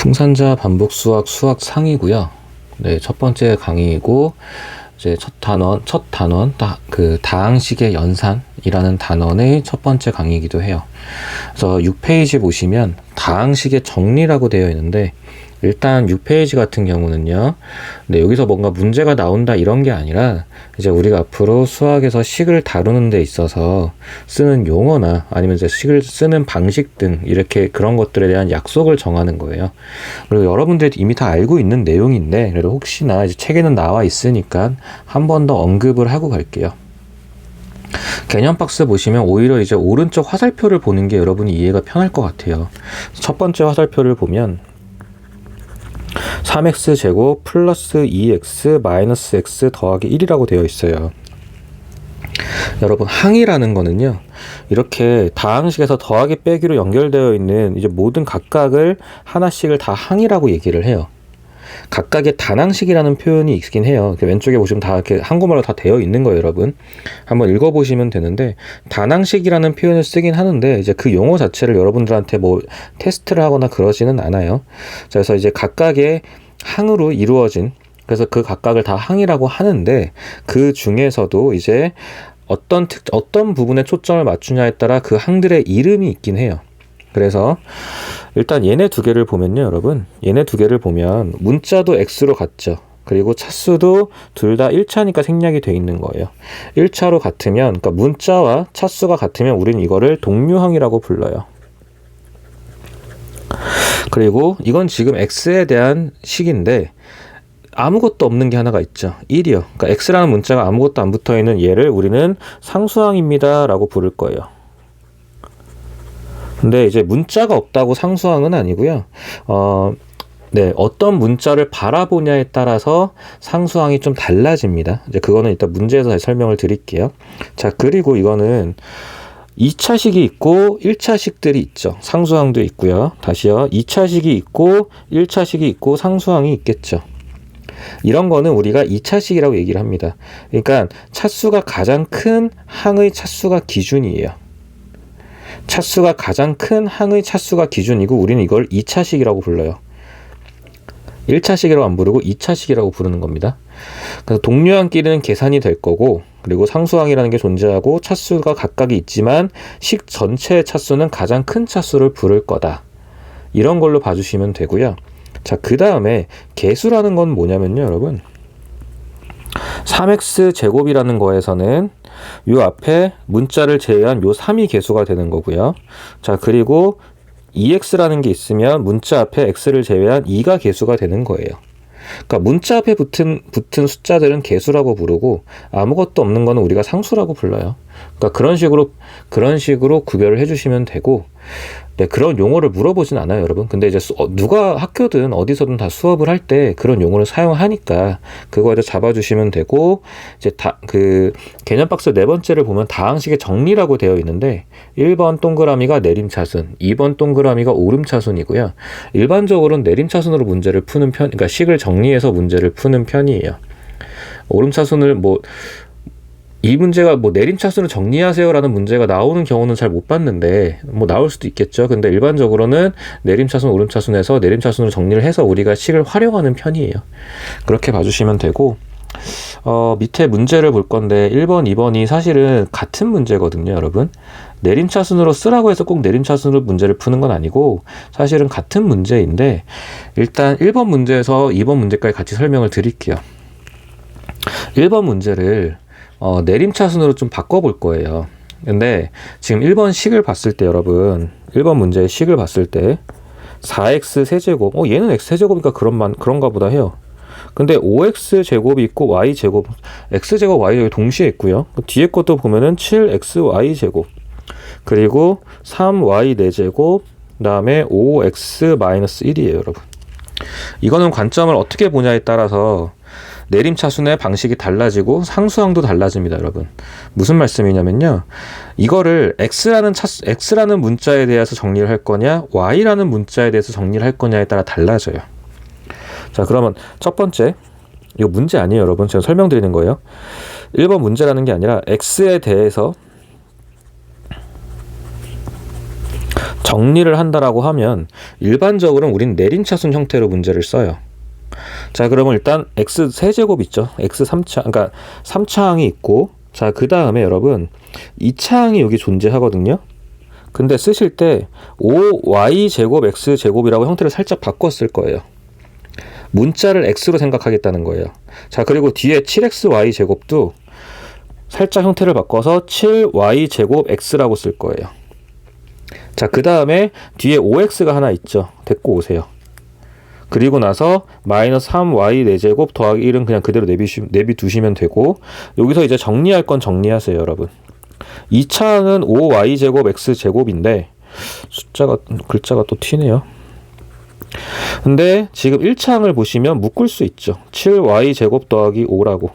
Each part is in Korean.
풍산자 반복 수학 상이고요. 네, 첫 번째 강의이고 이제 첫 단원 그 다항식의 연산이라는 단원의 첫 번째 강의이기도 해요. 그래서 6페이지 보시면 다항식의 정리라고 되어 있는데 일단 6페이지 같은 경우는요. 네, 여기서 뭔가 문제가 나온다 이런 게 아니라 이제 우리가 앞으로 수학에서 식을 다루는 데 있어서 쓰는 용어나 아니면 이제 식을 쓰는 방식 등 이렇게 그런 것들에 대한 약속을 정하는 거예요. 그리고 여러분들이 이미 다 알고 있는 내용인데 그래도 혹시나 이제 책에는 나와 있으니까 한 번 더 언급을 하고 갈게요. 개념 박스 보시면 오히려 이제 오른쪽 화살표를 보는 게 여러분이 이해가 편할 것 같아요. 첫 번째 화살표를 보면 3x제곱 플러스 2x 마이너스 x 더하기 1이라고 되어 있어요. 여러분 항이라는 거는요 이렇게 다항식에서 더하기 빼기로 연결되어 있는 이제 모든 각각을 하나씩을 다 항이라고 얘기를 해요. 각각의 단항식이라는 표현이 있긴 해요. 왼쪽에 보시면 다 이렇게 한국말로 다 되어 있는 거예요, 여러분. 한번 읽어보시면 되는데 단항식이라는 표현을 쓰긴 하는데 이제 그 용어 자체를 여러분들한테 뭐 테스트를 하거나 그러지는 않아요. 그래서 이제 각각의 항으로 이루어진 그래서 그 각각을 다 항이라고 하는데 그 중에서도 이제 어떤 부분에 초점을 맞추냐에 따라 그 항들의 이름이 있긴 해요. 그래서 일단 얘네 두 개를 보면요, 여러분. 얘네 두 개를 보면 문자도 x로 같죠. 그리고 차수도 둘 다 1차니까 생략이 돼 있는 거예요. 1차로 같으면, 그러니까 문자와 차수가 같으면 우리는 이거를 동류항이라고 불러요. 그리고 이건 지금 x에 대한 식인데 아무것도 없는 게 하나가 있죠. 1이요. 그러니까 x라는 문자가 아무것도 안 붙어 있는 얘를 우리는 상수항입니다 라고 부를 거예요. 근데 이제 문자가 없다고 상수항은 아니고요. 네, 어떤 문자를 바라보냐에 따라서 상수항이 좀 달라집니다. 이제 그거는 일단 문제에서 다시 설명을 드릴게요. 자, 그리고 이거는 2차식이 있고 1차식들이 있죠. 상수항도 있고요. 다시요. 2차식이 있고 1차식이 있고 상수항이 있겠죠. 이런 거는 우리가 2차식이라고 얘기를 합니다. 그러니까 차수가 가장 큰 항의 차수가 기준이에요. 차수가 가장 큰 항의 차수가 기준이고 우리는 이걸 2차식이라고 불러요. 1차식이라고 안 부르고 2차식이라고 부르는 겁니다. 그래서 동류항끼리는 계산이 될 거고 그리고 상수항이라는 게 존재하고 차수가 각각이 있지만 식 전체의 차수는 가장 큰 차수를 부를 거다. 이런 걸로 봐주시면 되고요. 자, 그 다음에 개수라는 건 뭐냐면요, 여러분. 3x제곱이라는 거에서는 요 앞에 문자를 제외한 요 3이 개수가 되는 거고요. 자, 그리고 2x라는 게 있으면 문자 앞에 x를 제외한 2가 개수가 되는 거예요. 그러니까 문자 앞에 붙은 숫자들은 개수라고 부르고 아무것도 없는 거는 우리가 상수라고 불러요. 그러니까 그런 식으로 구별을 해주시면 되고, 네, 그런 용어를 물어보진 않아요, 여러분. 근데 이제 누가 학교든 어디서든 다 수업을 할 때 그런 용어를 사용하니까 그거에 대해 잡아주시면 되고, 이제 그 개념 박스 네 번째를 보면 다항식의 정리라고 되어 있는데 1번 동그라미가 내림차순, 2번 동그라미가 오름차순이고요. 일반적으로는 내림차순으로 문제를 푸는 그러니까 식을 정리해서 문제를 푸는 편이에요. 오름차순을 이 문제가 내림차순을 정리하세요라는 문제가 나오는 경우는 잘 못 봤는데 나올 수도 있겠죠. 근데 일반적으로는 내림차순, 오름차순에서 내림차순으로 정리를 해서 우리가 식을 활용하는 편이에요. 그렇게 봐주시면 되고 밑에 문제를 볼 건데 1번, 2번이 사실은 같은 문제거든요, 여러분. 내림차순으로 쓰라고 해서 꼭 내림차순으로 문제를 푸는 건 아니고 사실은 같은 문제인데 일단 1번 문제에서 2번 문제까지 같이 설명을 드릴게요. 1번 문제를 내림차순으로 좀 바꿔볼 거예요. 근데 지금 1번 식을 봤을 때 여러분 1번 문제의 식을 봤을 때 4x 세제곱 얘는 x 세제곱이니까 그런가 보다 해요. 근데 5x 제곱이 있고 y 제곱 x 제곱 y 제곱 동시에 있고요. 뒤에 것도 보면은 7xy 제곱 그리고 3y 4제곱 그 다음에 5x-1이에요, 여러분. 이거는 관점을 어떻게 보냐에 따라서 내림차순의 방식이 달라지고 상수항도 달라집니다, 여러분. 무슨 말씀이냐면요. 이거를 x라는 문자에 대해서 정리를 할 거냐, y라는 문자에 대해서 정리를 할 거냐에 따라 달라져요. 자, 그러면 첫 번째, 이거 문제 아니에요, 여러분. 제가 설명드리는 거예요. 1번 문제라는 게 아니라 x에 대해서 정리를 한다라고 하면 일반적으로는 우린 내림차순 형태로 문제를 써요. 자, 그러면 일단 x 세제곱 있죠. x 3차, 그러니까 3차항이 있고, 자, 그 다음에 여러분 2차항이 여기 존재하거든요. 근데 쓰실 때 5y제곱 x제곱이라고 형태를 살짝 바꿨을 거예요. 문자를 x로 생각하겠다는 거예요. 자, 그리고 뒤에 7xy제곱도 살짝 형태를 바꿔서 7y제곱 x라고 쓸 거예요. 자, 그 다음에 뒤에 5x가 하나 있죠. 데리고 오세요. 그리고 나서 마이너스 3y 4제곱 더하기 1은 그냥 그대로 내비두시면 되고, 여기서 이제 정리할 건 정리하세요, 여러분. 2차항은 5y제곱 x제곱인데 글자가 또 튀네요. 근데 지금 1차항을 보시면 묶을 수 있죠. 7y제곱 더하기 5라고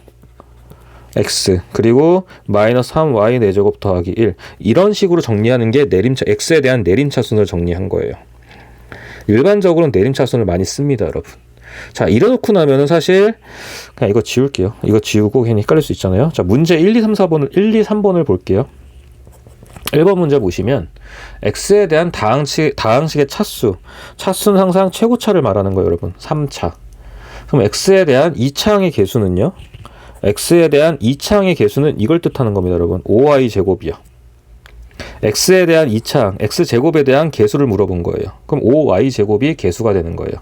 x, 그리고 마이너스 3y 4제곱 더하기 1, 이런 식으로 정리하는 게 x에 대한 내림차순을 정리한 거예요. 일반적으로는 내림차순을 많이 씁니다, 여러분. 자, 이래놓고 나면은 사실 그냥 이거 지울게요. 이거 지우고 괜히 헷갈릴 수 있잖아요. 자, 문제 1, 2, 3번을 볼게요. 1번 문제 보시면 x에 대한 다항식의 차수는 항상 최고차를 말하는 거예요, 여러분. 3차. 그럼 x에 대한 2차항의 개수는요? x에 대한 2차항의 개수는 이걸 뜻하는 겁니다, 여러분. 5y제곱이요. x에 대한 2차항, x제곱에 대한 개수를 물어본 거예요. 그럼 5y제곱이 개수가 되는 거예요.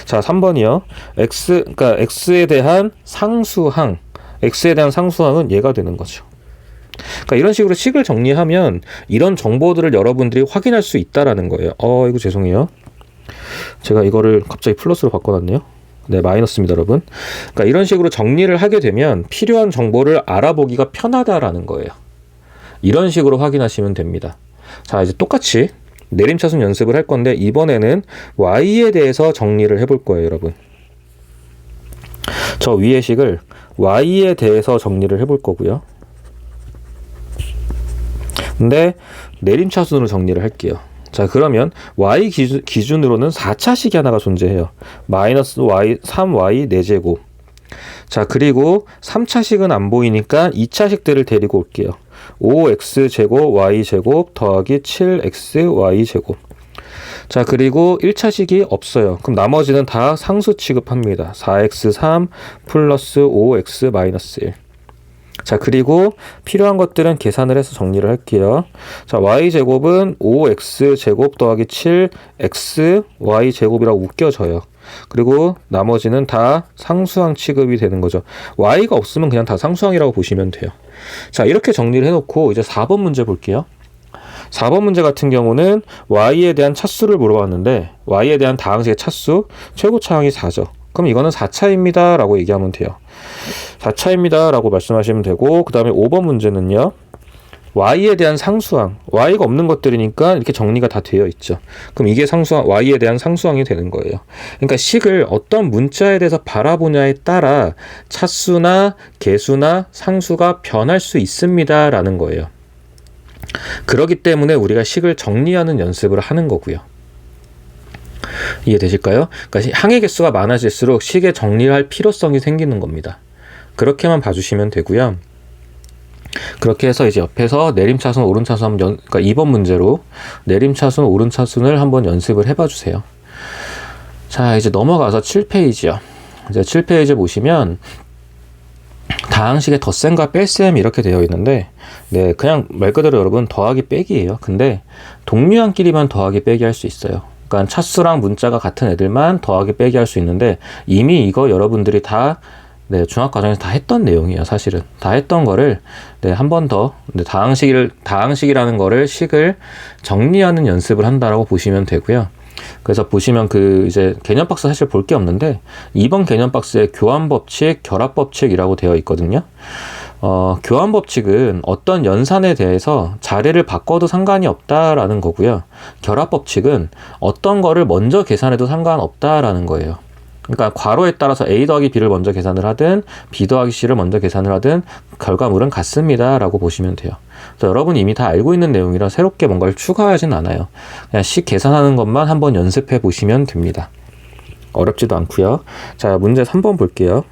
자, 3번이요. 그러니까 x에 대한 상수항은 얘가 되는 거죠. 그러니까 이런 식으로 식을 정리하면 이런 정보들을 여러분들이 확인할 수 있다라는 거예요. 이거 죄송해요. 제가 이거를 갑자기 플러스로 바꿔놨네요. 네, 마이너스입니다, 여러분. 그러니까 이런 식으로 정리를 하게 되면 필요한 정보를 알아보기가 편하다라는 거예요. 이런 식으로 확인하시면 됩니다. 자, 이제 똑같이 내림차순 연습을 할 건데 이번에는 y에 대해서 정리를 해볼 거예요, 여러분. 저 위의 식을 y에 대해서 정리를 해볼 거고요. 근데 내림차순으로 정리를 할게요. 자, 그러면 y 기준으로는 4차식이 하나가 존재해요. 마이너스 3y 4제곱. 자, 그리고 3차식은 안 보이니까 2차식들을 데리고 올게요. 5x제곱 y제곱 더하기 7xy제곱. 자, 그리고 1차식이 없어요. 그럼 나머지는 다 상수 취급합니다. 4x3 플러스 5x 마이너스 1. 자, 그리고 필요한 것들은 계산을 해서 정리를 할게요. 자, y제곱은 5x제곱 더하기 7xy제곱이라고 웃겨져요. 그리고 나머지는 다 상수항 취급이 되는 거죠. y가 없으면 그냥 다 상수항이라고 보시면 돼요. 자, 이렇게 정리를 해놓고 이제 4번 문제 볼게요. 4번 문제 같은 경우는 y에 대한 차수를 물어봤는데 y에 대한 다항식의 차수, 최고차항이 4죠. 그럼 이거는 4차입니다 라고 얘기하면 돼요. 4차입니다 라고 말씀하시면 되고, 그 다음에 5번 문제는요, y에 대한 상수항, y가 없는 것들이니까 이렇게 정리가 다 되어 있죠. 그럼 이게 y에 대한 상수항이 되는 거예요. 그러니까 식을 어떤 문자에 대해서 바라보냐에 따라 차수나 개수나 상수가 변할 수 있습니다 라는 거예요. 그렇기 때문에 우리가 식을 정리하는 연습을 하는 거고요. 이해되실까요? 그러니까 항의 개수가 많아질수록 식의 정리를 할 필요성이 생기는 겁니다. 그렇게만 봐주시면 되고요. 그렇게 해서 이제 옆에서 내림차순, 오름차순 그러니까 2번 문제로 내림차순, 오름차순을 한번 연습을 해봐 주세요. 자, 이제 넘어가서 7페이지요. 이제 7페이지 보시면 다항식의 덧셈과 뺄셈 이렇게 되어 있는데, 네, 그냥 말 그대로 여러분 더하기 빼기예요. 근데 동류항끼리만 더하기 빼기 할 수 있어요. 그러니까 차수랑 문자가 같은 애들만 더하기 빼기 할 수 있는데, 이미 이거 여러분들이 다 중학과정에서 다 했던 내용이에요. 사실은 다 했던 거를 한 번 더 다항식이라는 거를 식을 정리하는 연습을 한다라고 보시면 되고요. 그래서 보시면 이제 개념 박스 사실 볼 게 없는데 2번 개념 박스에 교환 법칙, 결합 법칙이라고 되어 있거든요. 교환 법칙은 어떤 연산에 대해서 자리를 바꿔도 상관이 없다라는 거고요. 결합 법칙은 어떤 거를 먼저 계산해도 상관없다라는 거예요. 그러니까 괄호에 따라서 a 더하기 b를 먼저 계산을 하든 b 더하기 c를 먼저 계산을 하든 결과물은 같습니다 라고 보시면 돼요. 그래서 여러분이 이미 다 알고 있는 내용이라 새롭게 뭔가를 추가하진 않아요. 그냥 식 계산하는 것만 한번 연습해 보시면 됩니다. 어렵지도 않고요. 자, 문제 3번 볼게요.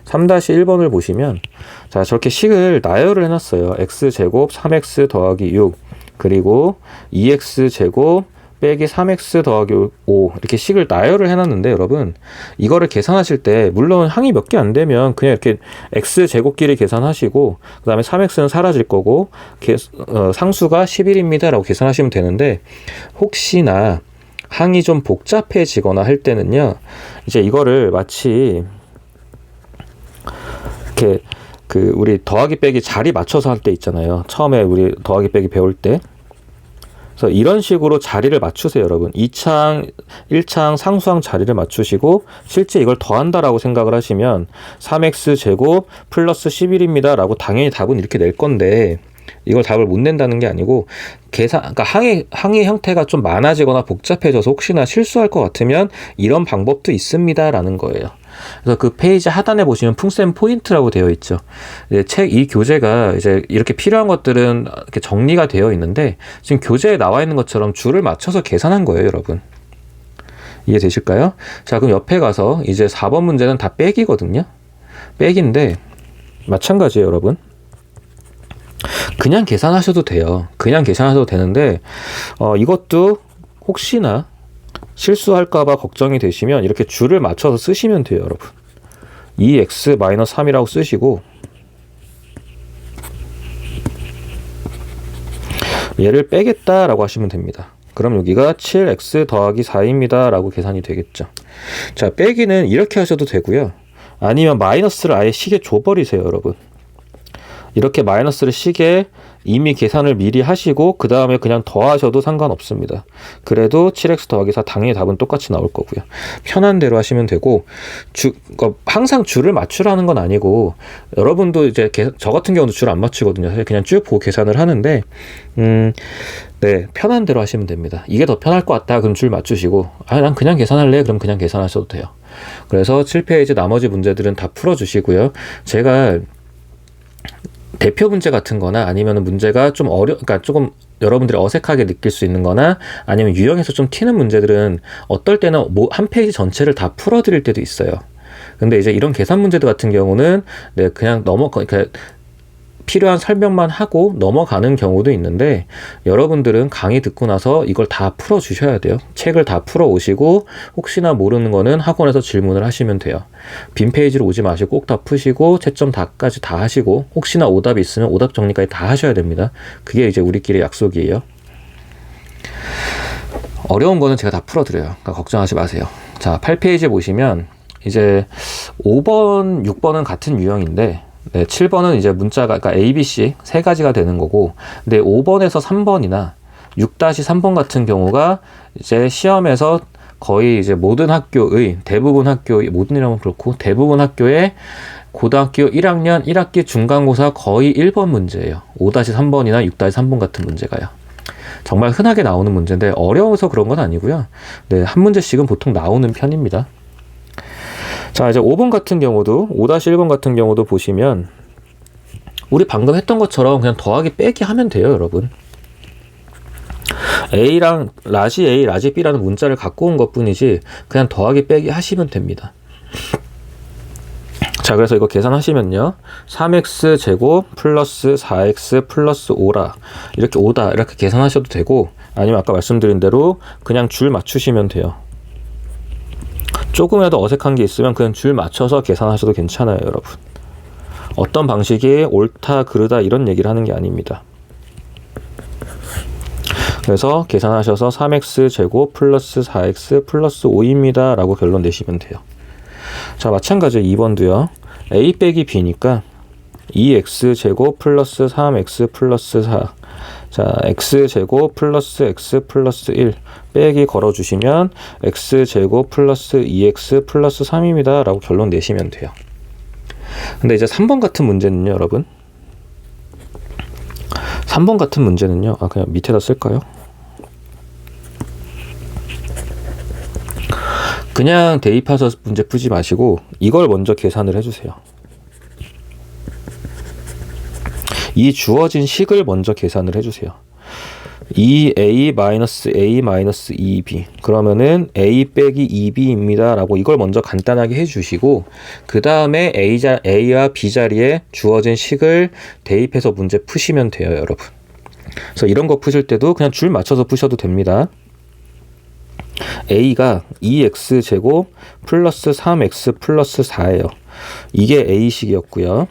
3-1번을 보시면, 자, 저렇게 식을 나열을 해놨어요. x제곱 3x 더하기 6 그리고 2x제곱 빼기 3x 더하기 5 이렇게 식을 나열을 해놨는데 여러분 이거를 계산하실 때 물론 항이 몇 개 안 되면 그냥 이렇게 x 제곱끼리 계산하시고 그 다음에 3x는 사라질 거고 상수가 11입니다 라고 계산하시면 되는데 혹시나 항이 좀 복잡해지거나 할 때는요 이제 이거를 마치 이렇게 우리 더하기 빼기 자리 맞춰서 할 때 있잖아요. 처음에 우리 더하기 빼기 배울 때. 그래서 이런 식으로 자리를 맞추세요, 여러분. 2창, 1창 상수항 자리를 맞추시고 실제 이걸 더한다라고 생각을 하시면 3x 제곱 플러스 11입니다 라고 당연히 답은 이렇게 낼 건데 이걸 답을 못 낸다는 게 아니고 그러니까 항의 형태가 좀 많아지거나 복잡해져서 혹시나 실수할 것 같으면 이런 방법도 있습니다 라는 거예요. 그래서 그 페이지 하단에 보시면 풍쌤 포인트라고 되어 있죠. 이 교재가 이제 이렇게 필요한 것들은 이렇게 정리가 되어 있는데 지금 교재에 나와 있는 것처럼 줄을 맞춰서 계산한 거예요, 여러분. 이해되실까요? 자, 그럼 옆에 가서 이제 4번 문제는 다 빼기거든요. 빼기인데 마찬가지예요, 여러분. 그냥 계산하셔도 돼요. 그냥 계산하셔도 되는데 이것도 혹시나 실수할까봐 걱정이 되시면 이렇게 줄을 맞춰서 쓰시면 돼요, 여러분. 2x-3이라고 쓰시고 얘를 빼겠다라고 하시면 됩니다. 그럼 여기가 7x 더하기 4입니다 라고 계산이 되겠죠. 자, 빼기는 이렇게 하셔도 되고요. 아니면 마이너스를 아예 식에 줘버리세요, 여러분. 이렇게 마이너스를 식에 이미 계산을 미리 하시고 그 다음에 그냥 더하셔도 상관없습니다. 그래도 7x 더하기 4 당연히 답은 똑같이 나올 거고요. 편한 대로 하시면 되고 항상 줄을 맞추라는 건 아니고 여러분도 이제 저 같은 경우도 줄 안 맞추거든요. 사실 그냥 쭉 보고 계산을 하는데 네, 편한 대로 하시면 됩니다. 이게 더 편할 것 같다 그럼 줄 맞추시고 난 그냥 계산할래 그럼 그냥 계산하셔도 돼요. 그래서 7페이지 나머지 문제들은 다 풀어주시고요. 제가 대표 문제 같은 거나 아니면 문제가 좀 그러니까 조금 여러분들이 어색하게 느낄 수 있는 거나 아니면 유형에서 좀 튀는 문제들은 어떨 때는 한 페이지 전체를 다 풀어드릴 때도 있어요. 근데 이제 이런 계산 문제들 같은 경우는 네, 그냥 그러니까 필요한 설명만 하고 넘어가는 경우도 있는데 여러분들은 강의 듣고 나서 이걸 다 풀어 주셔야 돼요. 책을 다 풀어 오시고 혹시나 모르는 거는 학원에서 질문을 하시면 돼요. 빈 페이지로 오지 마시고 꼭 다 푸시고 채점 다까지 다 하시고 혹시나 오답이 있으면 오답 정리까지 다 하셔야 됩니다. 그게 이제 우리끼리 약속이에요. 어려운 거는 제가 다 풀어 드려요. 그러니까 걱정하지 마세요. 자, 8페이지 보시면 이제 5번, 6번은 같은 유형인데 네, 7번은 이제 문자가 그러니까 A, B, C 세 가지가 되는 거고 근데 5번에서 3번이나 6-3번 같은 경우가 이제 시험에서 거의 이제 모든 학교의 모든이라면 그렇고 대부분 학교의 고등학교 1학년 1학기 중간고사 거의 1번 문제예요. 5-3번이나 6-3번 같은 문제가요. 정말 흔하게 나오는 문제인데 어려워서 그런 건 아니고요. 네, 한 문제씩은 보통 나오는 편입니다. 자, 이제 5번 같은 경우도 5-1번 같은 경우도 보시면 우리 방금 했던 것처럼 그냥 더하기 빼기 하면 돼요, 여러분. A랑 라지 A, 라지 B라는 문자를 갖고 온 것뿐이지 그냥 더하기 빼기 하시면 됩니다. 자, 그래서 이거 계산하시면요. 3x 제곱 플러스 4x 플러스 5라 이렇게 5다 이렇게 계산하셔도 되고 아니면 아까 말씀드린 대로 그냥 줄 맞추시면 돼요. 조금이라도 어색한 게 있으면 그냥 줄 맞춰서 계산하셔도 괜찮아요, 여러분. 어떤 방식이 옳다, 그르다 이런 얘기를 하는 게 아닙니다. 그래서 계산하셔서 3x 제곱 플러스 4x 플러스 5입니다 라고 결론 내시면 돼요. 자, 마찬가지로 2번도요. a 빼기 b니까 2x 제곱 플러스 3x 플러스 4 자, x제곱 플러스 x 플러스 1 빼기 걸어주시면 x제곱 플러스 2x 플러스 3입니다 라고 결론 내시면 돼요. 근데 이제 3번 같은 문제는요, 여러분. 3번 같은 문제는요. 그냥 밑에다 쓸까요? 그냥 대입해서 문제 풀지 마시고 이걸 먼저 계산을 해주세요. 이 주어진 식을 먼저 계산을 해주세요. 2a-a-2b 그러면은 a 빼기 2b입니다 라고 이걸 먼저 간단하게 해주시고 그 다음에 a와 b 자리에 주어진 식을 대입해서 문제 푸시면 돼요, 여러분. 그래서 이런 거 푸실 때도 그냥 줄 맞춰서 푸셔도 됩니다. a가 2x제곱 플러스 3x 플러스 4예요. 이게 a식이었고요.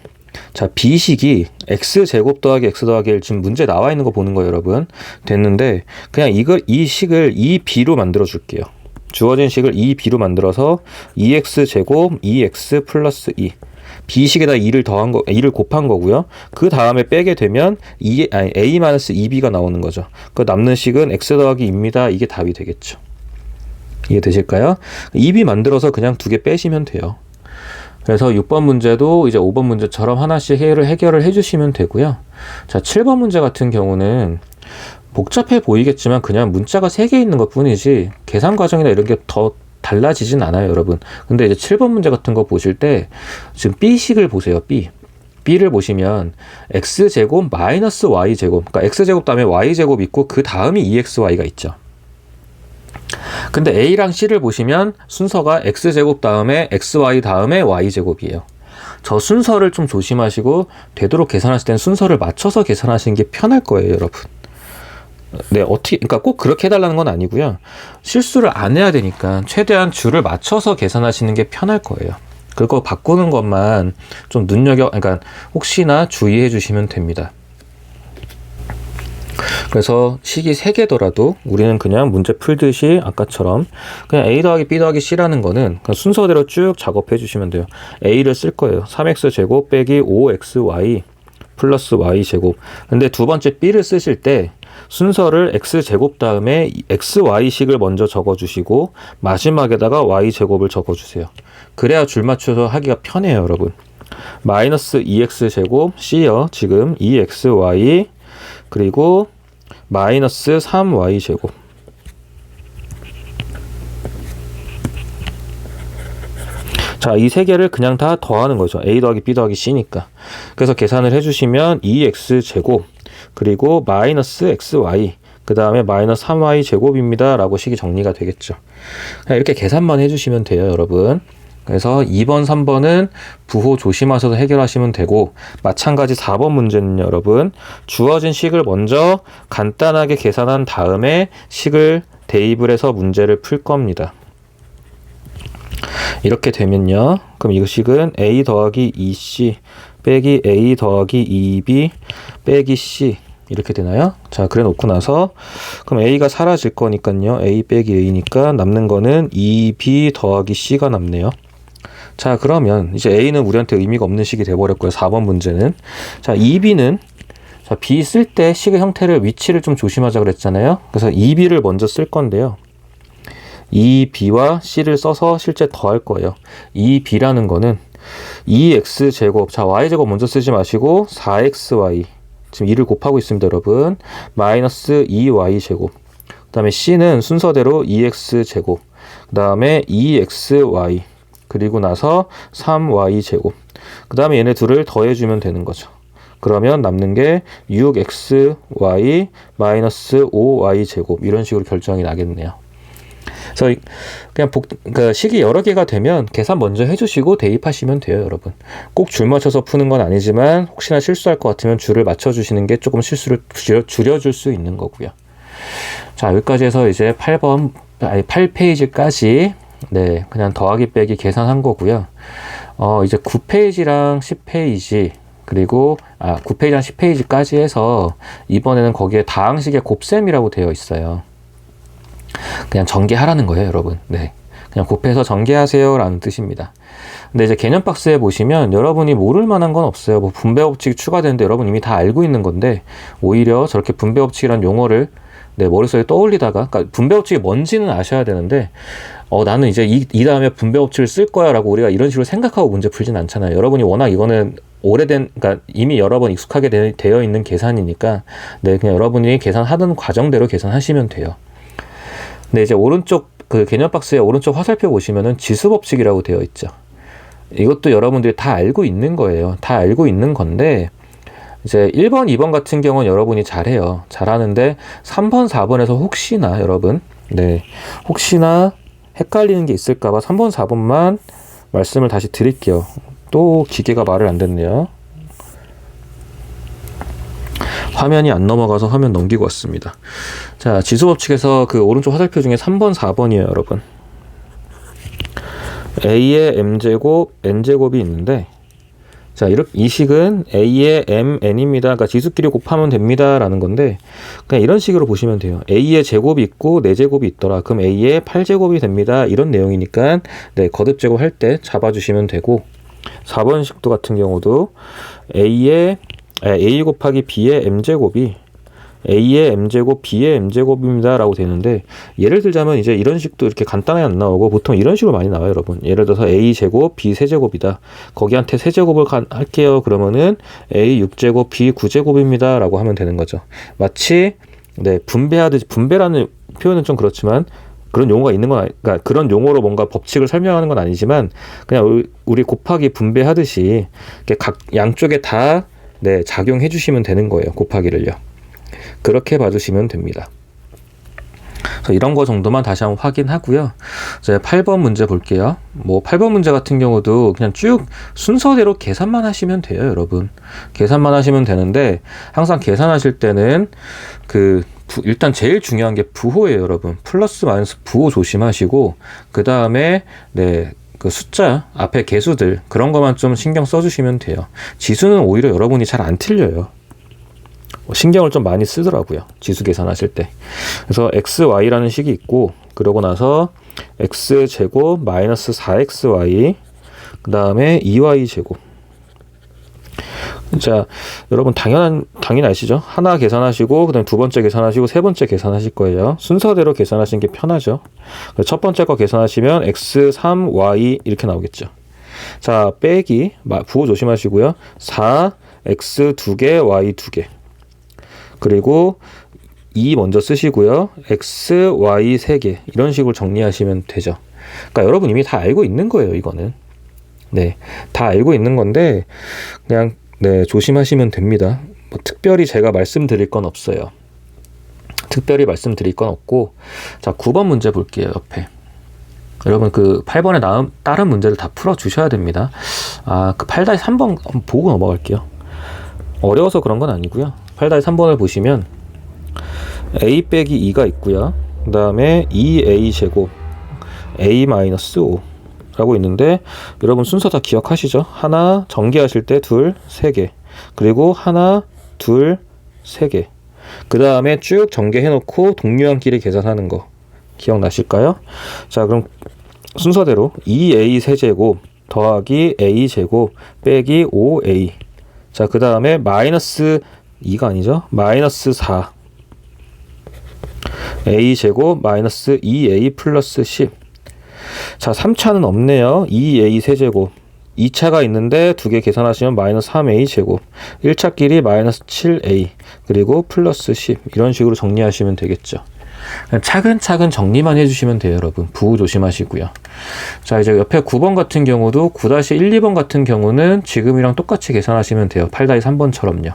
자, b식이 x제곱 더하기 x 더하기 1, 지금 문제 나와 있는 거 보는 거예요, 여러분. 됐는데 그냥 이 식을 2b로 만들어 줄게요. 주어진 식을 2b로 만들어서 2x제곱 2x 플러스 2, b식에다 2를 곱한 거고요. 그 다음에 빼게 되면 a-2b가 나오는 거죠. 그 남는 식은 x 더하기 2입니다. 이게 답이 되겠죠. 이해되실까요? 2b 만들어서 그냥 2개 빼시면 돼요. 그래서 6번 문제도 이제 5번 문제처럼 하나씩 해결을 해주시면 되고요. 자, 7번 문제 같은 경우는 복잡해 보이겠지만 그냥 문자가 3개 있는 것 뿐이지 계산 과정이나 이런 게 더 달라지진 않아요, 여러분. 근데 이제 7번 문제 같은 거 보실 때 지금 B식을 보세요, B를 보시면 X제곱 마이너스 Y제곱, 그러니까 X제곱 다음에 Y제곱 있고 그 다음이 2XY가 있죠. 근데 A랑 C를 보시면 순서가 X제곱 다음에 XY 다음에 Y제곱이에요. 저 순서를 좀 조심하시고 되도록 계산하실 때는 순서를 맞춰서 계산하시는 게 편할 거예요, 여러분. 네, 그러니까 꼭 그렇게 해달라는 건 아니고요. 실수를 안 해야 되니까 최대한 줄을 맞춰서 계산하시는 게 편할 거예요. 그거 바꾸는 것만 좀 그러니까 혹시나 주의해 주시면 됩니다. 그래서 식이 3개더라도 우리는 그냥 문제 풀듯이 아까처럼 그냥 a 더하기 b 더하기 c라는 거는 그냥 순서대로 쭉 작업해 주시면 돼요. a를 쓸 거예요. 3x제곱 빼기 5xy 플러스 y제곱. 근데 두 번째 b를 쓰실 때 순서를 x제곱 다음에 xy식을 먼저 적어주시고 마지막에다가 y제곱을 적어주세요. 그래야 줄 맞춰서 하기가 편해요, 여러분. 마이너스 2x제곱 c요. 지금 2xy 그리고 마이너스 3y제곱. 자, 이 세 개를 그냥 다 더하는 거죠. a 더하기 b 더하기 c니까. 그래서 계산을 해주시면 2x제곱 그리고 마이너스 xy 그 다음에 마이너스 3y제곱입니다 라고 식이 정리가 되겠죠. 그냥 이렇게 계산만 해주시면 돼요, 여러분. 그래서 2번, 3번은 부호 조심하셔서 해결하시면 되고, 마찬가지 4번 문제는 여러분 주어진 식을 먼저 간단하게 계산한 다음에 식을 대입을 해서 문제를 풀 겁니다. 이렇게 되면요, 그럼 이 식은 a 더하기 2c 빼기 a 더하기 2b 빼기 c 이렇게 되나요? 자, 그래 놓고 나서 그럼 a가 사라질 거니까요, a 빼기 a니까 남는 거는 2b 더하기 c가 남네요. 자, 그러면 이제 a는 우리한테 의미가 없는 식이 돼버렸고요. 4번 문제는. 자, 2b는 자, b 쓸 때 식의 형태를 위치를 좀 조심하자 그랬잖아요. 그래서 2b를 먼저 쓸 건데요. 2b와 c를 써서 실제 더할 거예요. 2b라는 거는 2x제곱, 자, y제곱 먼저 쓰지 마시고 4xy, 지금 2를 곱하고 있습니다, 여러분. 마이너스 2y제곱. 그 다음에 c는 순서대로 2x제곱, 그 다음에 2xy, 그리고 나서 3y제곱. 그 다음에 얘네 둘을 더해주면 되는 거죠. 그러면 남는 게 6xy 마이너스 5y제곱, 이런 식으로 결정이 나겠네요. 그래서 그냥 그러니까 식이 여러 개가 되면 계산 먼저 해주시고 대입하시면 돼요, 여러분. 꼭 줄 맞춰서 푸는 건 아니지만 혹시나 실수할 것 같으면 줄을 맞춰주시는 게 조금 실수를 줄여줄 수 있는 거고요. 자, 여기까지 해서 이제 8페이지까지 네, 그냥 더하기 빼기 계산한 거고요. 이제 9페이지랑 10페이지 그리고 9페이지랑 10페이지까지 해서 이번에는 거기에 다항식의 곱셈이라고 되어 있어요. 그냥 전개하라는 거예요, 여러분. 네, 그냥 곱해서 전개하세요 라는 뜻입니다. 근데 이제 개념 박스에 보시면 여러분이 모를 만한 건 없어요. 뭐 분배 법칙이 추가되는데 여러분 이미 다 알고 있는 건데, 오히려 저렇게 분배 법칙이라는 용어를 네, 머릿속에 떠올리다가, 그러니까 분배 법칙이 뭔지는 아셔야 되는데 나는 이제 이 다음에 분배 법칙을 쓸 거야 라고 우리가 이런 식으로 생각하고 문제 풀진 않잖아요. 여러분이 워낙 이거는 그러니까 이미 여러 번 익숙하게 되어 있는 계산이니까 네, 그냥 여러분이 계산하던 과정대로 계산하시면 돼요. 근데 이제 오른쪽 그 개념 박스의 오른쪽 화살표 보시면은 지수 법칙이라고 되어 있죠. 이것도 여러분들이 다 알고 있는 거예요. 다 알고 있는 건데 이제 1번, 2번 같은 경우는 여러분이 잘해요. 잘하는데 3번, 4번에서 혹시나 여러분 네, 혹시나 헷갈리는 게 있을까봐 3번, 4번만 말씀을 다시 드릴게요. 또 기계가 말을 안 듣네요. 화면이 안 넘어가서 화면 넘기고 왔습니다. 자, 지수법칙에서 그 오른쪽 화살표 중에 3번, 4번이에요, 여러분. A의 M제곱, N제곱이 있는데, 자, 이 식은 A의 MN입니다. 그러니까 지수끼리 곱하면 됩니다. 라는 건데, 그냥 이런 식으로 보시면 돼요. A의 제곱이 있고, 4제곱이 있더라. 그럼 A의 8제곱이 됩니다. 이런 내용이니까, 네, 거듭제곱 할 때 잡아주시면 되고, 4번 식도 같은 경우도 A 곱하기 B의 M제곱이 A의 M제곱, B의 M제곱입니다. 라고 되는데, 예를 들자면 이제 이런 식도 이렇게 간단하게 안 나오고, 보통 이런 식으로 많이 나와요, 여러분. 예를 들어서 A제곱, B 세제곱이다. 거기한테 세제곱을 할게요. 그러면은 A 6제곱, B 9제곱입니다. 라고 하면 되는 거죠. 마치, 네, 분배하듯이, 분배라는 표현은 좀 그렇지만, 그런 용어가 있는 건, 그러니까 그런 용어로 뭔가 법칙을 설명하는 건 아니지만, 그냥 우리 곱하기 분배하듯이, 이렇게 각 양쪽에 다, 네, 작용해 주시면 되는 거예요. 곱하기를요. 그렇게 봐주시면 됩니다. 그래서 이런 거 정도만 다시 한번 확인하고요. 이제 8번 문제 볼게요. 뭐 8번 문제 같은 경우도 그냥 쭉 순서대로 계산만 하시면 돼요, 여러분. 계산만 하시면 되는데, 항상 계산하실 때는 일단 제일 중요한 게 부호예요, 여러분. 플러스 마이너스 부호 조심하시고, 그 다음에 네, 그 숫자 앞에 개수들 그런 것만 좀 신경 써주시면 돼요. 지수는 오히려 여러분이 잘 안 틀려요. 신경을 좀 많이 쓰더라고요. 지수 계산하실 때. 그래서 xy라는 식이 있고, 그러고 나서 x제곱 마이너스 4xy, 그 다음에 2y제곱. 자, 여러분 당연히 아시죠? 하나 계산하시고, 그 다음에 두 번째 계산하시고, 세 번째 계산하실 거예요. 순서대로 계산하시는 게 편하죠. 첫 번째 거 계산하시면 x, 3, y 이렇게 나오겠죠. 자, 빼기, 부호 조심하시고요. 4, x 2개, y 2개. 그리고 2 먼저 쓰시고요. x, y 3개. 이런 식으로 정리하시면 되죠. 그러니까 여러분 이미 다 알고 있는 거예요, 이거는. 네. 다 알고 있는 건데, 그냥, 네, 조심하시면 됩니다. 뭐 특별히 제가 말씀드릴 건 없어요. 특별히 말씀드릴 건 없고, 자, 9번 문제 볼게요, 옆에. 여러분 그 8번에 다른 문제를 다 풀어주셔야 됩니다. 그 8-3번 보고 넘어갈게요. 어려워서 그런 건 아니고요. 8-3번을 보시면 a 빼기 2가 있고요. 그 다음에 2a 제곱 a-5 라고 있는데, 여러분 순서 다 기억하시죠? 하나 전개하실 때 둘, 세 개, 그리고 하나, 둘, 세 개, 그 다음에 쭉 전개해 놓고 동류항끼리 계산하는 거 기억나실까요? 자, 그럼 순서대로 2a 세제곱 더하기 a 제곱 빼기 5a, 자, 그 다음에 마이너스 2가 아니죠? 마이너스 4 a 제곱 마이너스 2a 플러스 10. 자, 3차는 없네요. 2a 세제곱. 2차가 있는데 두 개 계산하시면 마이너스 3a 제곱. 1차끼리 마이너스 7a 그리고 플러스 10. 이런 식으로 정리하시면 되겠죠. 차근차근 정리만 해주시면 돼요, 여러분. 부호 조심하시고요. 자, 이제 옆에 9번 같은 경우도 9-1, 2번 같은 경우는 지금이랑 똑같이 계산하시면 돼요. 8-3번처럼요.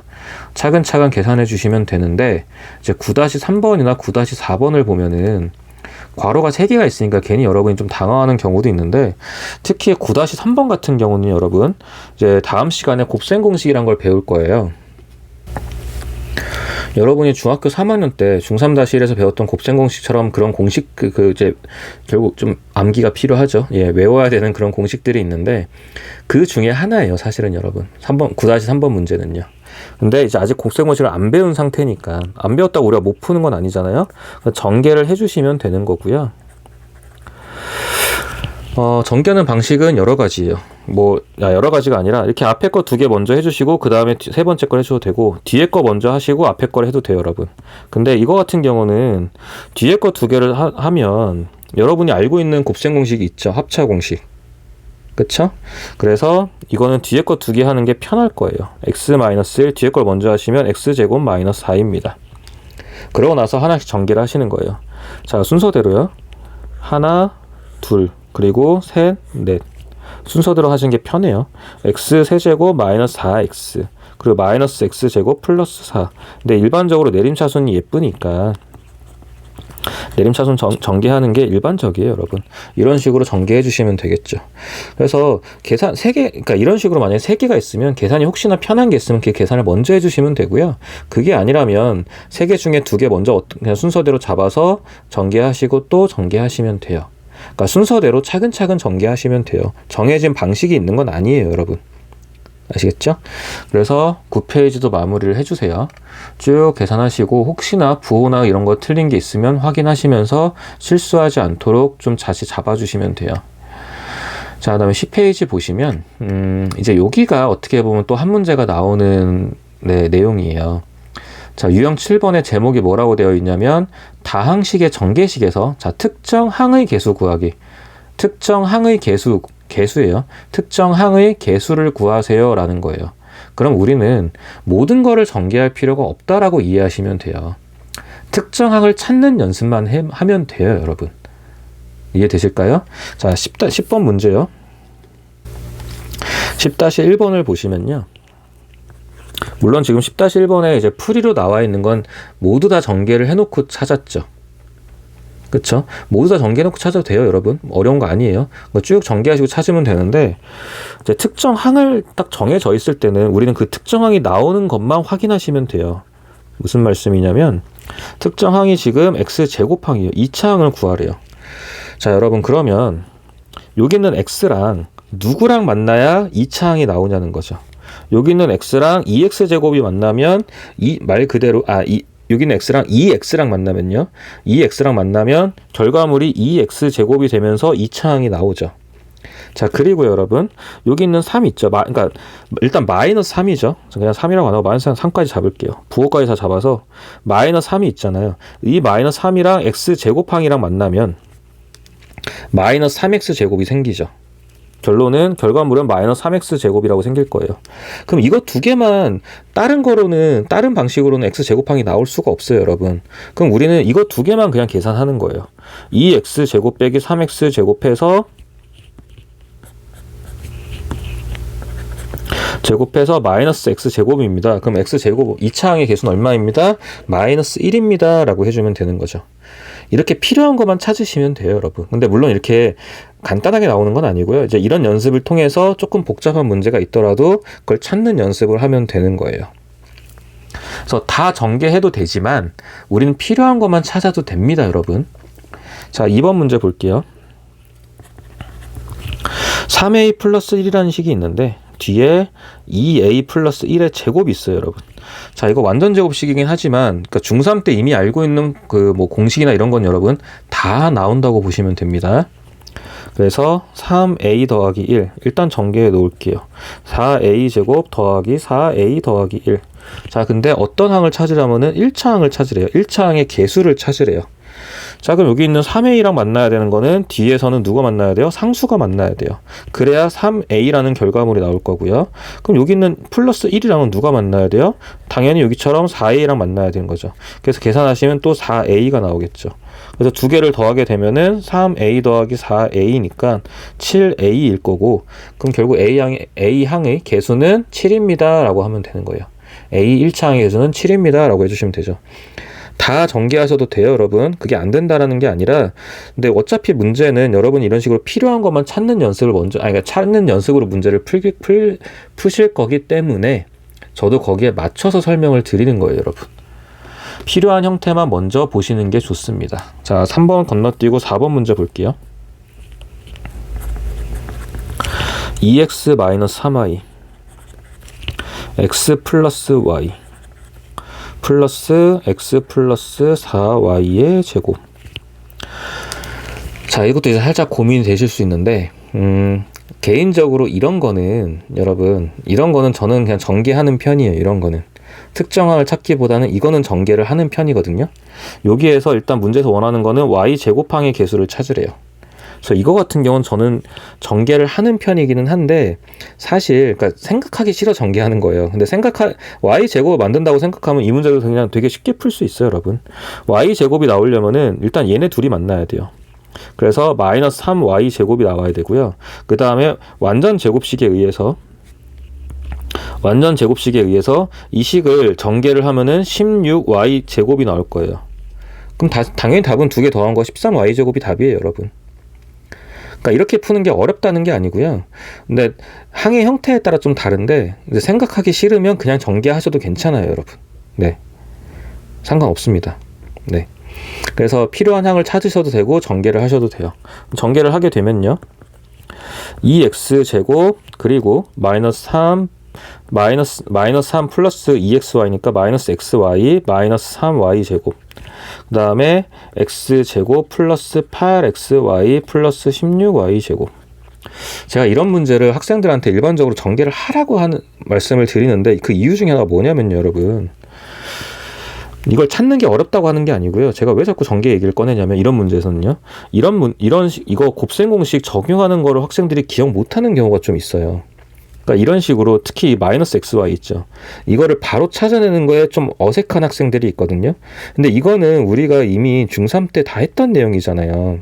차근차근 계산해 주시면 되는데, 이제 9-3번이나 9-4번을 보면은 괄호가 3개가 있으니까 괜히 여러분이 좀 당황하는 경우도 있는데, 특히 9-3번 같은 경우는 여러분, 이제 다음 시간에 곱셈 공식이란 걸 배울 거예요. 여러분이 중학교 3학년 때 중3-1에서 배웠던 곱셈 공식처럼 그런 공식 이제 결국 좀 암기가 필요하죠. 예, 외워야 되는 그런 공식들이 있는데, 그 중에 하나예요, 사실은 여러분. 9-3번 문제는요. 근데 이제 아직 곱셈 공식을 안 배운 상태니까, 안 배웠다고 우리가 못 푸는 건 아니잖아요. 전개를 해주시면 되는 거고요. 전개하는 방식은 여러 가지예요. 여러 가지가 아니라 이렇게 앞에 거 2개 먼저 해주시고 그 다음에 세 번째 걸 해줘도 되고, 뒤에 거 먼저 하시고 앞에 거를 해도 돼요, 여러분. 근데 이거 같은 경우는 뒤에 거 2개를 하면 여러분이 알고 있는 곱셈 공식이 있죠. 합차 공식. 그쵸? 그래서 이거는 뒤에 거 2개 하는 게 편할 거예요. x-1 뒤에 걸 먼저 하시면 x제곱 마이너스 4입니다. 그러고 나서 하나씩 전개를 하시는 거예요. 자, 순서대로요. 하나, 둘, 그리고 셋, 넷. 순서대로 하시는 게 편해요. x 세제곱 마이너스 4x 그리고 마이너스 x제곱 플러스 4. 근데 일반적으로 내림차순이 예쁘니까 내림차순 전개하는 게 일반적이에요, 여러분. 이런 식으로 전개해 주시면 되겠죠. 그래서 계산 3개, 그러니까 이런 식으로 만약에 3개가 있으면 계산이 혹시나 편한 게 있으면 그 계산을 먼저 해 주시면 되고요. 그게 아니라면 3개 중에 2개 먼저 그냥 순서대로 잡아서 전개하시고 또 전개하시면 돼요. 그러니까 순서대로 차근차근 전개하시면 돼요. 정해진 방식이 있는 건 아니에요, 여러분. 아시겠죠? 그래서 9페이지도 마무리를 해주세요. 쭉 계산하시고 혹시나 부호나 이런 거 틀린 게 있으면 확인하시면서 실수하지 않도록 좀 자세 잡아주시면 돼요. 자, 그다음에 10페이지 보시면 이제 여기가 어떻게 보면 또 한 문제가 나오는 내용이에요. 자, 유형 7번의 제목이 뭐라고 되어 있냐면 다항식의 전개식에서 자, 특정 항의 개수 구하기. 특정 항의 개수예요. 특정 항의 개수를 구하세요 라는 거예요. 그럼 우리는 모든 거를 전개할 필요가 없다라고 이해하시면 돼요. 특정 항을 찾는 연습만 하면 돼요, 여러분. 이해되실까요? 자, 10번 문제요. 10-1번을 보시면요. 물론 지금 10-1번에 이제 풀이로 나와 있는 건 모두 다 전개를 해놓고 찾았죠. 그쵸? 모두 다 전개해놓고 찾아도 돼요, 여러분. 어려운 거 아니에요. 쭉 전개하시고 찾으면 되는데, 이제 특정 항을 딱 정해져 있을 때는 우리는 그 특정 항이 나오는 것만 확인하시면 돼요. 무슨 말씀이냐면, 특정 항이 지금 x제곱항이에요. 2차 항을 구하래요. 자, 여러분, 그러면 여기 있는 x랑 누구랑 만나야 2차 항이 나오냐는 거죠. 여기 있는 x랑 2x제곱이 만나면 말 그대로 여기는 x랑 2x랑 만나면요. 2x랑 만나면 결과물이 2x제곱이 되면서 2차 항이 나오죠. 자, 그리고 여러분 여기 있는 3 있죠. 그러니까 일단 마이너스 3이죠. 그냥 3이라고 안 하고 마이너스 3까지 잡을게요. 부호까지 다 잡아서 마이너스 3이 있잖아요. 이 마이너스 3이랑 x제곱항이랑 만나면 마이너스 3x제곱이 생기죠. 결과물은 마이너스 3x제곱이라고 생길 거예요. 그럼 이거 두 개만 다른 방식으로는 x제곱항이 나올 수가 없어요, 여러분. 그럼 우리는 이거 두 개만 그냥 계산하는 거예요. 2x제곱 빼기 3x제곱해서 마이너스 x제곱입니다. 그럼 x제곱 2차 항의 개수는 얼마입니다? 마이너스 1입니다. 라고 해주면 되는 거죠. 이렇게 필요한 것만 찾으시면 돼요, 여러분. 근데 물론 이렇게 간단하게 나오는 건 아니고요. 이제 이런 연습을 통해서 조금 복잡한 문제가 있더라도 그걸 찾는 연습을 하면 되는 거예요. 그래서 다 전개해도 되지만 우리는 필요한 것만 찾아도 됩니다, 여러분. 자, 2번 문제 볼게요. 3a 플러스 1이라는 식이 있는데 뒤에 2a 플러스 1의 제곱이 있어요, 여러분. 자, 이거 완전 제곱식이긴 하지만 그러니까 중3 때 이미 알고 있는 그 뭐 공식이나 이런 건 여러분 다 나온다고 보시면 됩니다. 그래서 3a 더하기 1 일단 전개해 놓을게요. 4a 제곱 더하기 4a 더하기 1. 자, 근데 어떤 항을 찾으려면은 1차 항을 찾으래요. 1차 항의 개수를 찾으래요. 자, 그럼 여기 있는 3a랑 만나야 되는 거는 뒤에서는 누가 만나야 돼요? 상수가 만나야 돼요. 그래야 3a라는 결과물이 나올 거고요. 그럼 여기 있는 플러스 1이랑은 누가 만나야 돼요? 당연히 여기처럼 4a랑 만나야 되는 거죠. 그래서 계산하시면 또 4a가 나오겠죠. 그래서 두 개를 더하게 되면은 3a 더하기 4a니까 7a일 거고, 그럼 결국 a항의 개수는 7입니다 라고 하면 되는 거예요. a 1차 항의 개수는 7입니다 라고 해주시면 되죠. 다 전개하셔도 돼요, 여러분. 그게 안 된다라는 게 아니라, 근데 어차피 문제는 여러분이 이런 식으로 필요한 것만 찾는 연습을 그러니까 찾는 연습으로 문제를 푸실 거기 때문에 저도 거기에 맞춰서 설명을 드리는 거예요, 여러분. 필요한 형태만 먼저 보시는 게 좋습니다. 자, 3번 건너뛰고 4번 문제 볼게요. 2x-3y x 플러스 y 플러스 x 플러스 4y의 제곱. 자, 이것도 이제 살짝 고민이 되실 수 있는데 개인적으로 이런 거는 여러분, 이런 거는 저는 그냥 전개하는 편이에요. 이런 거는 특정항을 찾기보다는 이거는 전개를 하는 편이거든요. 여기에서 일단 문제에서 원하는 거는 y 제곱항의 개수를 찾으래요. 그래서 이거 같은 경우는 저는 전개를 하는 편이기는 한데 사실 그러니까 생각하기 싫어 전개하는 거예요. 근데 y 제곱을 만든다고 생각하면 이 문제도 그냥 되게 쉽게 풀 수 있어요, 여러분. y 제곱이 나오려면은 일단 얘네 둘이 만나야 돼요. 그래서 마이너스 3y 제곱이 나와야 되고요. 그 다음에 완전 제곱식에 의해서 이 식을 전개를 하면은 16y 제곱이 나올 거예요. 그럼 당연히 답은 2개 더한 거 13y제곱이 답이에요, 여러분. 그러니까 이렇게 푸는 게 어렵다는 게 아니고요. 근데 항의 형태에 따라 좀 다른데 이제 생각하기 싫으면 그냥 전개하셔도 괜찮아요, 여러분. 네, 상관없습니다. 네, 그래서 필요한 항을 찾으셔도 되고 전개를 하셔도 돼요. 전개를 하게 되면요, 2x제곱 그리고 마이너스 3 플러스 2xy니까 마이너스 xy 마이너스 3y제곱, 그 다음에 x제곱 플러스 8xy 플러스 16y제곱. 제가 이런 문제를 학생들한테 일반적으로 전개를 하라고 하는 말씀을 드리는데 그 이유 중에 하나가 뭐냐면요, 여러분, 이걸 찾는 게 어렵다고 하는 게 아니고요. 제가 왜 자꾸 전개 얘기를 꺼내냐면 이런 문제에서는요, 이거 곱셈 공식 적용하는 거를 학생들이 기억 못하는 경우가 좀 있어요. 그러니까 이런 식으로 특히 마이너스 xy 있죠. 이거를 바로 찾아내는 거에 좀 어색한 학생들이 있거든요. 근데 이거는 우리가 이미 중3 때 다 했던 내용이잖아요.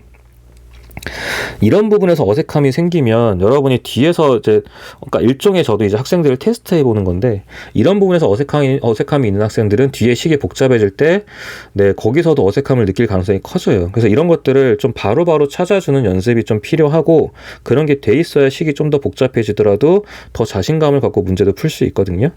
이런 부분에서 어색함이 생기면 여러분이 뒤에서 이제, 그러니까 일종의 저도 이제 학생들을 테스트 해보는 건데, 이런 부분에서 어색함이 있는 학생들은 뒤에 식이 복잡해질 때, 네, 거기서도 어색함을 느낄 가능성이 커져요. 그래서 이런 것들을 좀 바로바로 찾아주는 연습이 좀 필요하고, 그런 게 돼 있어야 식이 좀 더 복잡해지더라도 더 자신감을 갖고 문제도 풀 수 있거든요.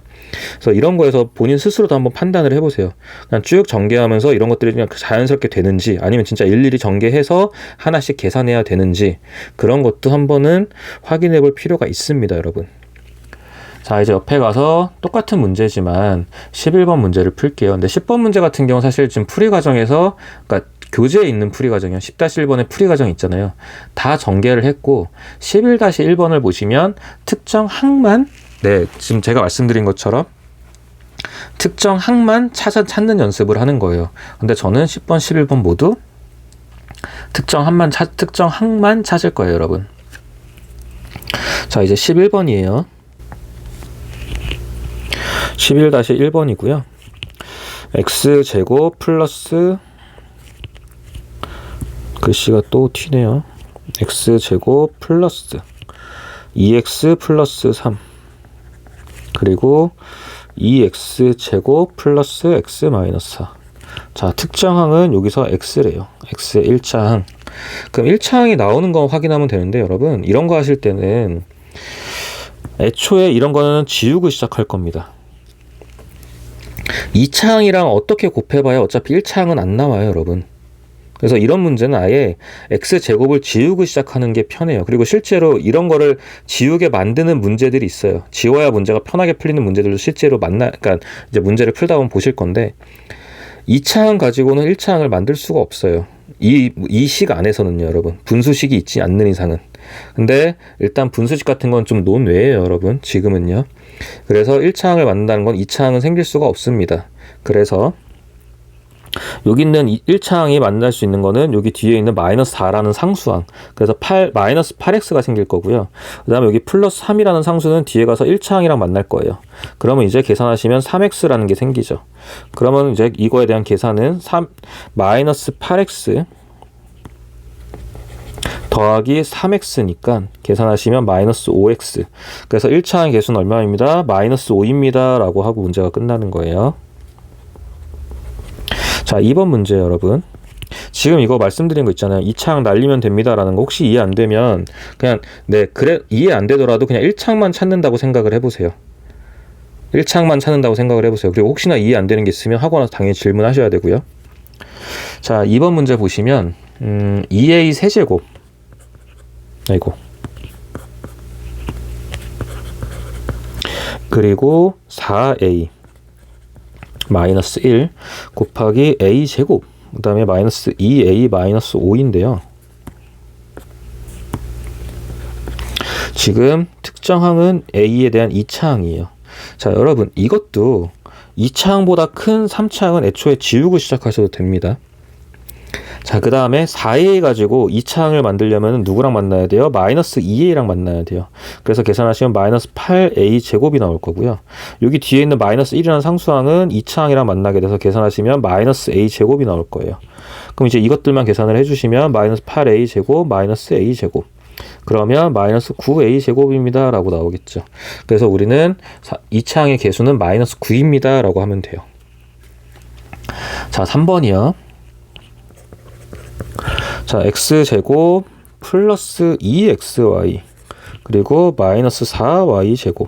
그래서 이런 거에서 본인 스스로도 한번 판단을 해보세요. 그냥 쭉 전개하면서 이런 것들이 그냥 자연스럽게 되는지, 아니면 진짜 일일이 전개해서 하나씩 계산해야 되는지, 그런 것도 한번은 확인해 볼 필요가 있습니다, 여러분. 자, 이제 옆에 가서 똑같은 문제지만 11번 문제를 풀게요. 근데 10번 문제 같은 경우 사실 지금 풀이 과정에서, 그러니까 교재에 있는 풀이 과정이요, 10-1번의 풀이 과정 있잖아요, 다 전개를 했고 11-1번을 보시면 특정 항만, 네, 지금 제가 말씀드린 것처럼 특정 항만 찾는 연습을 하는 거예요. 근데 저는 10번, 11번 모두 특정 항만 찾을 거예요, 여러분. 자, 이제 11번이에요. 11-1번이고요. x제곱 플러스, 글씨가 또 튀네요. x제곱 플러스 2x 플러스 3 그리고 2x제곱 플러스 x 마이너스 4. 자, 특정항은 여기서 x래요. x의 1차 항. 그럼 1차 항이 나오는 거 확인하면 되는데, 여러분, 이런 거 하실 때는 애초에 이런 거는 지우고 시작할 겁니다. 2차 항이랑 어떻게 곱해봐야 어차피 1차 항은 안 나와요, 여러분. 그래서 이런 문제는 아예 x제곱을 지우고 시작하는 게 편해요. 그리고 실제로 이런 거를 지우게 만드는 문제들이 있어요. 지워야 문제가 편하게 풀리는 문제들도 실제로 그러니까 이제 문제를 풀다 보면 보실 건데, 2차항 가지고는 1차항을 만들 수가 없어요. 이 식 안에서는요, 여러분. 분수식이 있지 않는 이상은. 근데 일단 분수식 같은 건 좀 논외예요, 여러분. 지금은요. 그래서 1차항을 만든다는 건 2차항은 생길 수가 없습니다. 그래서 여기 있는 1차항이 만날 수 있는 거는 여기 뒤에 있는 마이너스 4라는 상수항. 그래서 마이너스 8x가 생길 거고요. 그 다음에 여기 플러스 3이라는 상수는 뒤에 가서 1차항이랑 만날 거예요. 그러면 이제 계산하시면 3x라는 게 생기죠. 그러면 이제 이거에 대한 계산은 마이너스 8x 더하기 3x니까 계산하시면 마이너스 5x. 그래서 1차항의 개수는 얼마입니다? 마이너스 5입니다. 라고 하고 문제가 끝나는 거예요. 자, 2번 문제, 여러분. 지금 이거 말씀드린 거 있잖아요. 2차항 날리면 됩니다 라는 거, 혹시 이해 안 되면 그냥, 네, 그래, 이해 안 되더라도 그냥 1차항만 찾는다고 생각을 해보세요. 1차항만 찾는다고 생각을 해보세요. 그리고 혹시나 이해 안 되는 게 있으면 하고 나서 당연히 질문하셔야 되고요. 자, 2번 문제 보시면 2a 세제곱, 아이고, 그리고 4a 마이너스 1 곱하기 a 제곱, 그 다음에 마이너스 2a 마이너스 5인데요. 지금 특정항은 a에 대한 2차항이에요. 자, 여러분, 이것도 2차항보다 큰 3차항은 애초에 지우고 시작하셔도 됩니다. 자, 그 다음에 4a 가지고 2차항을 만들려면 누구랑 만나야 돼요? 마이너스 2a랑 만나야 돼요. 그래서 계산하시면 마이너스 8a 제곱이 나올 거고요. 여기 뒤에 있는 마이너스 1이라는 상수항은 2차항이랑 만나게 돼서 계산하시면 마이너스 a 제곱이 나올 거예요. 그럼 이제 이것들만 계산을 해주시면 마이너스 8a 제곱 마이너스 a 제곱, 그러면 마이너스 9a 제곱입니다 라고 나오겠죠. 그래서 우리는 2차항의 개수는 마이너스 9입니다 라고 하면 돼요. 자, 3번이요. 자, x제곱 플러스 2xy 그리고 마이너스 4y제곱.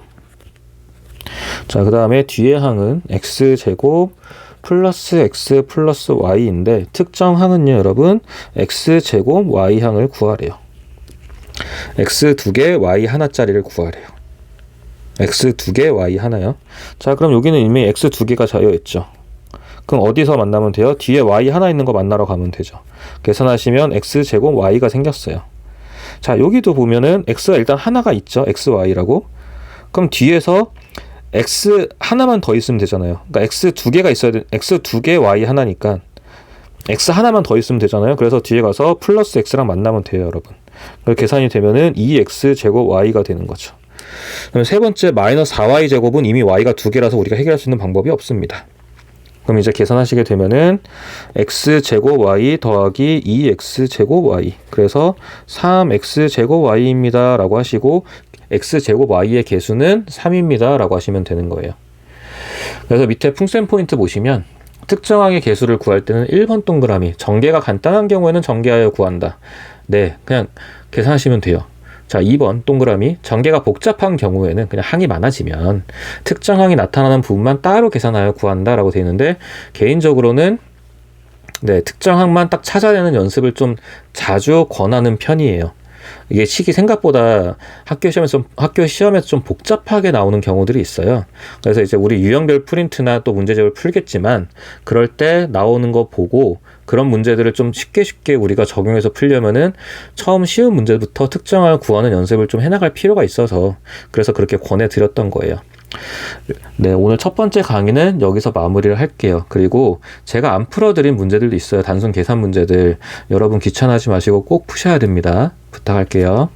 자, 그 다음에 뒤에 항은 x제곱 플러스 x 플러스 y인데 특정 항은요 여러분 x제곱 y항을 구하래요. x 2개 y 하나짜리를 구하래요. x 2개 y 하나요. 자, 그럼 여기는 이미 x 2개가 자여있죠. 그럼 어디서 만나면 돼요? 뒤에 y 하나 있는 거 만나러 가면 되죠. 계산하시면 x제곱 y가 생겼어요. 자, 여기도 보면은 x가 일단 하나가 있죠. xy라고. 그럼 뒤에서 x 하나만 더 있으면 되잖아요. 그러니까 x 2개가 있어야 돼. x 2개 y 하나니까 x 하나만 더 있으면 되잖아요. 그래서 뒤에 가서 플러스 x랑 만나면 돼요, 여러분. 그래서 계산이 되면은 2x 제곱 y가 되는 거죠. 그럼 세 번째 마이너스 4y 제곱은 이미 y가 2개라서 우리가 해결할 수 있는 방법이 없습니다. 그럼 이제 계산하시게 되면은 x 제곱 y 더하기 2x 제곱 y 그래서 3x 제곱 y입니다 라고 하시고 x 제곱 y의 개수는 3입니다 라고 하시면 되는 거예요. 그래서 밑에 풍셈 포인트 보시면 특정항의 개수를 구할 때는 1번 동그라미 전개가 간단한 경우에는 전개하여 구한다. 네, 그냥 계산하시면 돼요. 자, 2번 동그라미 전개가 복잡한 경우에는 그냥 항이 많아지면 특정항이 나타나는 부분만 따로 계산하여 구한다 라고 되어 있는데 개인적으로는 네, 특정항만 딱 찾아내는 연습을 좀 자주 권하는 편이에요. 이게 식이 생각보다 학교 시험에서 좀 복잡하게 나오는 경우들이 있어요. 그래서 이제 우리 유형별 프린트나 또 문제집을 풀겠지만 그럴 때 나오는 거 보고 그런 문제들을 좀 쉽게 우리가 적용해서 풀려면은 처음 쉬운 문제부터 특정을 구하는 연습을 좀 해나갈 필요가 있어서 그래서 그렇게 권해드렸던 거예요. 네, 오늘 첫 번째 강의는 여기서 마무리를 할게요. 그리고 제가 안 풀어드린 문제들도 있어요. 단순 계산 문제들. 여러분 귀찮아하지 마시고 꼭 푸셔야 됩니다. 부탁할게요.